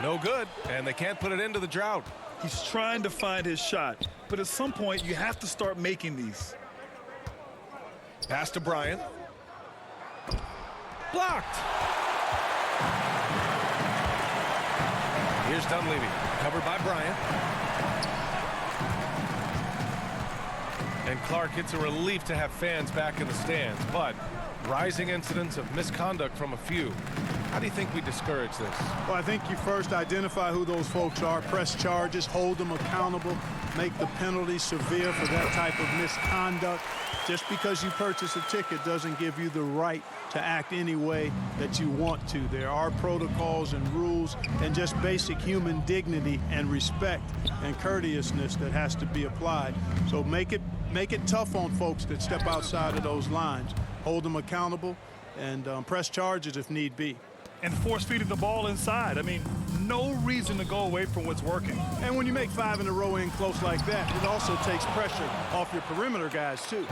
No good, and they can't put it into the drought. He's trying to find his shot, but at some point you have to start making these. Pass to Bryant. Blocked. Here's Dunleavy, covered by Bryant. And Clark, it's a relief to have fans back in the stands, but rising incidents of misconduct from a few. How do you think we discourage this? Well, I think you first identify who those folks are, press charges, hold them accountable, make the penalty severe for that type of misconduct. Just because you purchase a ticket doesn't give you the right to act any way that you want to. There are protocols and rules and just basic human dignity and respect and courteousness that has to be applied. So make it tough on folks that step outside of those lines. Hold them accountable and press charges if need be. And force feeding the ball inside. I mean, no reason to go away from what's working. And when you make 5 in a row in close like that, it also takes pressure off your perimeter guys, too.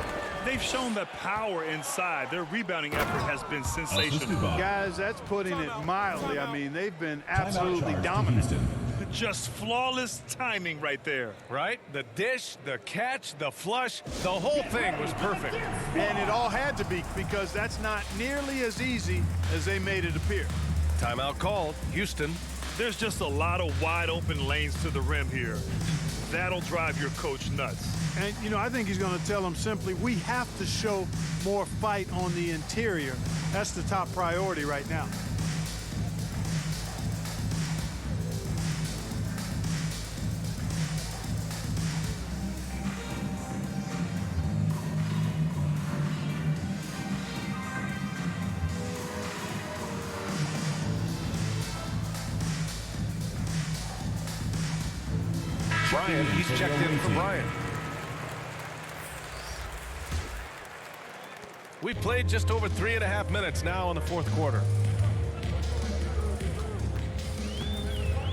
They've shown that power inside. Their rebounding effort has been sensational. Guys, that's putting it mildly. I mean, they've been absolutely dominant. Just flawless timing right there. Right? The dish, the catch, the flush, the whole thing was perfect. And it all had to be, because that's not nearly as easy as they made it appear. Timeout called. Houston. There's just a lot of wide open lanes to the rim here. That'll drive your coach nuts. And, you know, I think he's going to tell them simply, we have to show more fight on the interior. That's the top priority right now. Bryant, he's checked in for Bryant. We played just over 3.5 minutes now in the fourth quarter.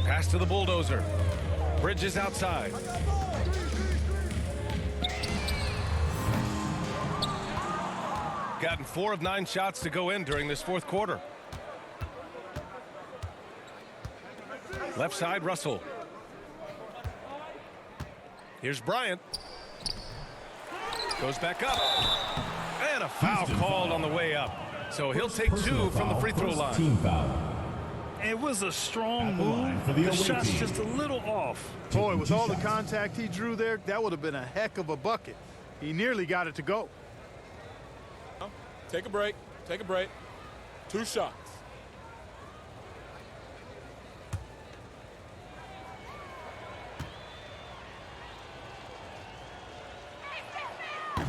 Pass to the bulldozer. Bridges outside. Gotten 4 of 9 shots to go in during this fourth quarter. Left side, Russell. Here's Bryant. Goes back up. And a foul called on the way up. So he'll take 2 from the free throw line. Team foul. It was a strong move. The shot's just a little off. Boy, with all the contact he drew there, that would have been a heck of a bucket. He nearly got it to go. Take a break. Take a break. 2 shots.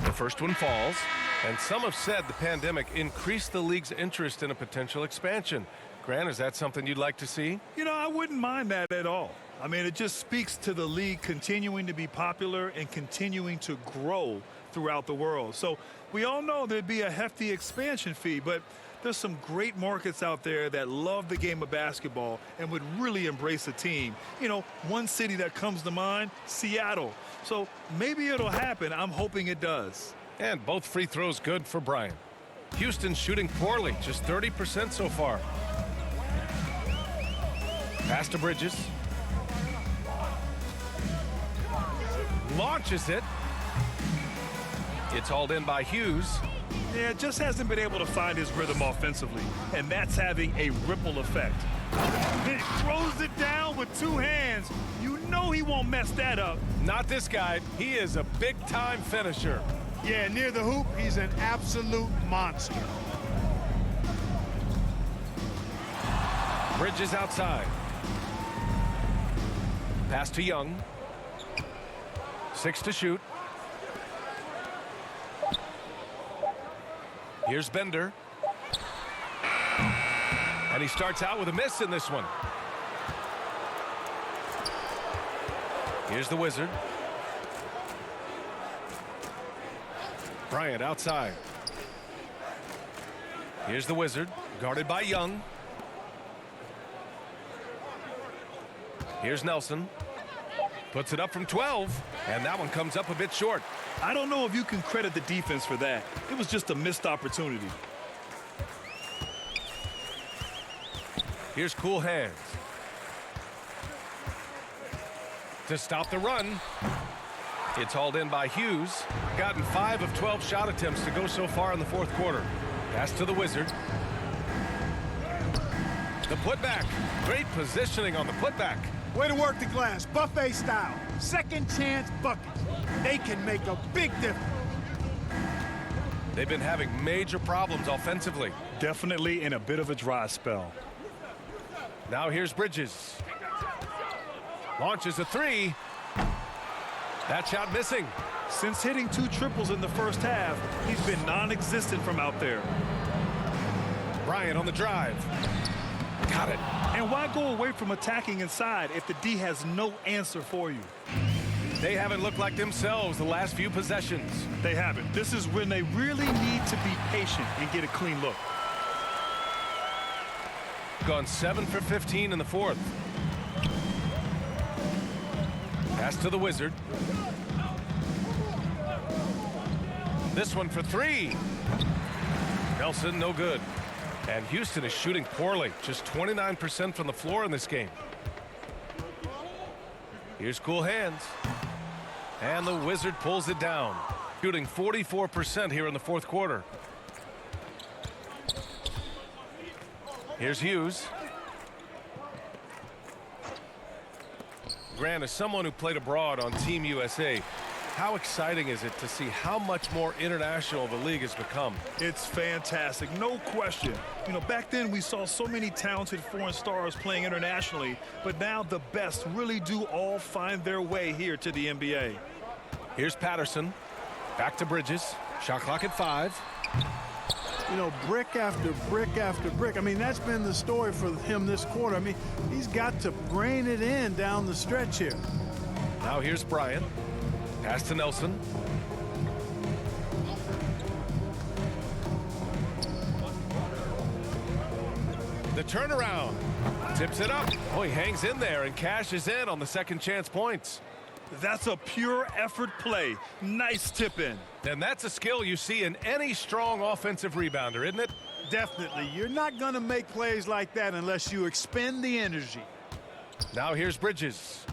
The first one falls, and some have said the pandemic increased the league's interest in a potential expansion. Grant, is that something you'd like to see? You know, I wouldn't mind that at all. I mean, it just speaks to the league continuing to be popular and continuing to grow throughout the world. So we all know there'd be a hefty expansion fee, but there's some great markets out there that love the game of basketball and would really embrace a team. You know, one city that comes to mind, Seattle. So maybe it'll happen. I'm hoping it does. And both free throws good for Bryant. Houston's shooting poorly, just 30% so far. Pass to Bridges. Launches it. It's hauled in by Hughes. Yeah, just hasn't been able to find his rhythm offensively, and that's having a ripple effect. Then throws it down with 2 hands. You know he won't mess that up. Not this guy. He is a big-time finisher. Yeah, near the hoop, he's an absolute monster. Bridges outside. Pass to Young. 6 to shoot. Here's Bender. And he starts out with a miss in this one. Here's the Wizard. Bryant outside. Here's the Wizard, guarded by Young. Here's Nelson. Puts it up from 12, and that one comes up a bit short. I don't know if you can credit the defense for that. It was just a missed opportunity. Here's Cool Hands. To stop the run. It's hauled in by Hughes. Gotten 5 of 12 shot attempts to go so far in the fourth quarter. Pass to the Wizard. The putback. Great positioning on the putback. Way to work the glass, buffet style. Second chance buckets. They can make a big difference. They've been having major problems offensively. Definitely in a bit of a dry spell. Now here's Bridges. Launches a 3. That shot missing. Since hitting 2 triples in the first half, he's been non-existent from out there. Bryant on the drive. Got it. And why go away from attacking inside if the D has no answer for you? They haven't looked like themselves the last few possessions. They haven't. This is when they really need to be patient and get a clean look. Gone 7 for 15 in the fourth. Pass to the Wizard. This one for 3. Nelson, no good. And Houston is shooting poorly. Just 29% from the floor in this game. Here's Cool Hands. And the Wizard pulls it down. Shooting 44% here in the fourth quarter. Here's Hughes. Grant, as someone who played abroad on Team USA, how exciting is it to see how much more international the league has become? It's fantastic, no question. You know, back then we saw so many talented foreign stars playing internationally, but now the best really do all find their way here to the NBA. Here's Patterson. Back to Bridges. Shot clock at 5. You know, brick after brick after brick. I mean, that's been the story for him this quarter. I mean, he's got to brain it in down the stretch here. Now here's Bryant. Pass to Nelson. The turnaround. Tips it up. Oh, he hangs in there and cashes in on the second chance points. That's a pure effort play. Nice tip in. And that's a skill you see in any strong offensive rebounder, isn't it? Definitely. You're not going to make plays like that unless you expend the energy. Now here's Bridges.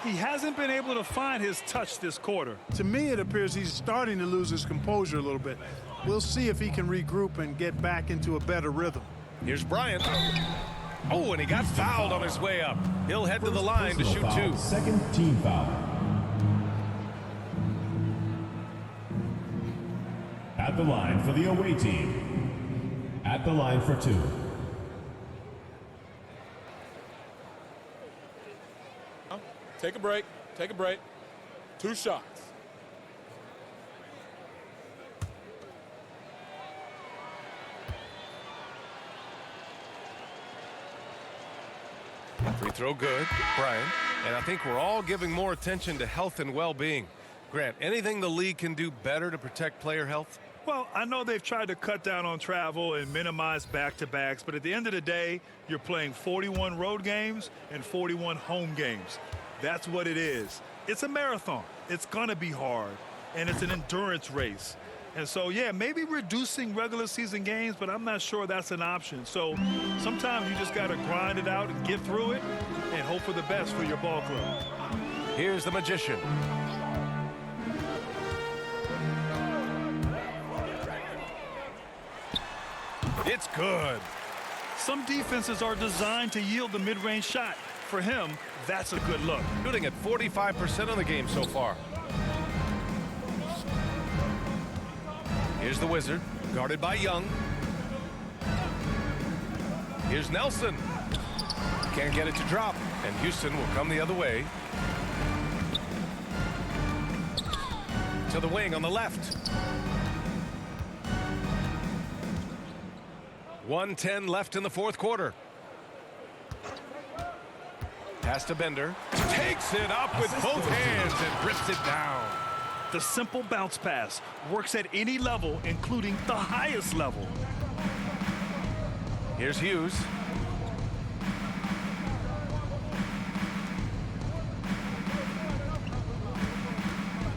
He hasn't been able to find his touch this quarter. To me, it appears he's starting to lose his composure a little bit. We'll see if he can regroup and get back into a better rhythm. Here's Bryant. Oh, and he got fouled on his way up. He'll head to the line to shoot 2. Second team foul. At the line for the away team. At the line for 2. Take a break. Take a break. 2 shots. Free throw good, Bryant. And I think we're all giving more attention to health and well-being. Grant, anything the league can do better to protect player health? Well, I know they've tried to cut down on travel and minimize back-to-backs, but at the end of the day, you're playing 41 road games and 41 home games. That's what it is. It's a marathon. It's going to be hard, and it's an endurance race. And so, yeah, maybe reducing regular season games, but I'm not sure that's an option. So sometimes you just got to grind it out and get through it and hope for the best for your ball club. Here's the Magician. It's good. Some defenses are designed to yield the mid-range shot. For him, that's a good look. Shooting at 45% of the game so far. Here's the Wizard, guarded by Young. Here's Nelson. Can't get it to drop, and Houston will come the other way. To the wing on the left. 1:10 left in the fourth quarter. Pass to Bender. Takes it up with both hands and rips it down. The simple bounce pass works at any level, including the highest level. Here's Hughes.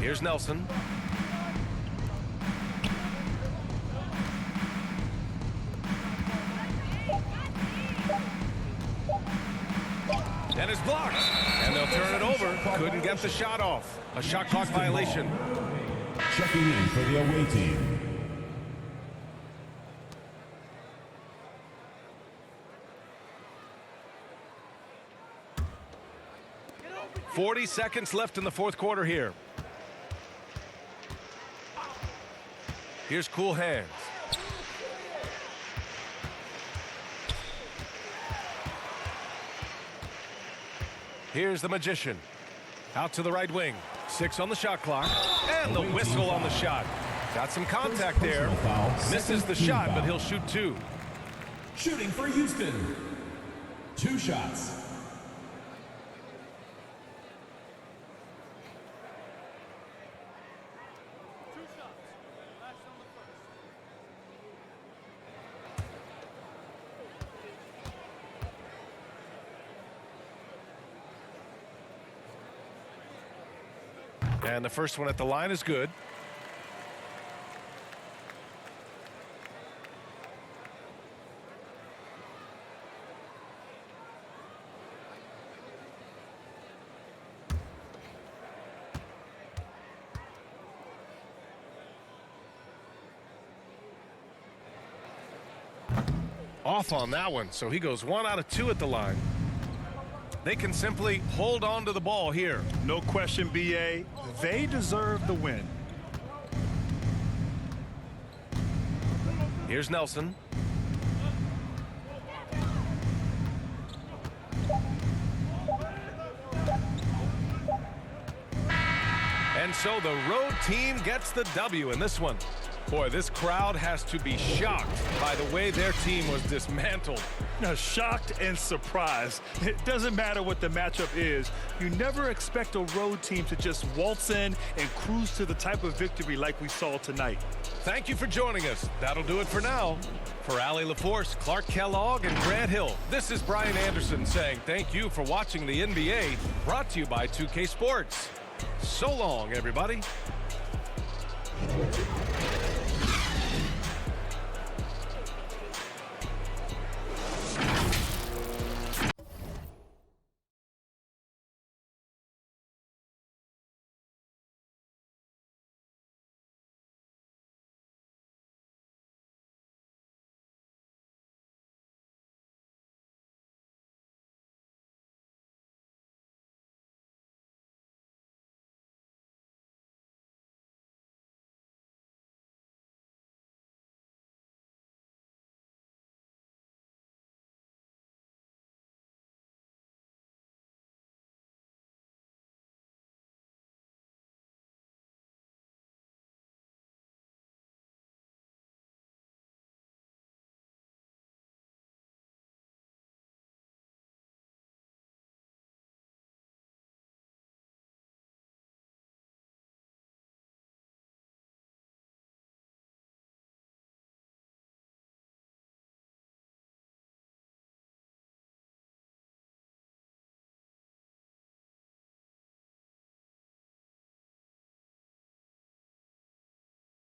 Here's Nelson. And it's blocked. And they'll turn it over. Couldn't get the shot off. A shot clock violation. Checking in for the away team. .40 seconds left in the fourth quarter here. Here's Cool Hands. Here's the Magician. Out to the right wing. 6 on the shot clock. And the whistle on the shot. Got some contact there. Misses the shot, but he'll shoot 2. Shooting for Houston. 2 shots. And the first one at the line is good. Off on that one, so he goes 1 out of 2 at the line. They can simply hold on to the ball here. No question, BA. They deserve the win. Here's Nelson. And so the road team gets the W in this one. Boy, this crowd has to be shocked by the way their team was dismantled. Now, shocked and surprised. It doesn't matter what the matchup is. You never expect a road team to just waltz in and cruise to the type of victory like we saw tonight. Thank you for joining us. That'll do it for now. For Allie LaForce, Clark Kellogg, and Grant Hill, this is Brian Anderson saying thank you for watching the NBA, brought to you by 2K Sports. So long, everybody.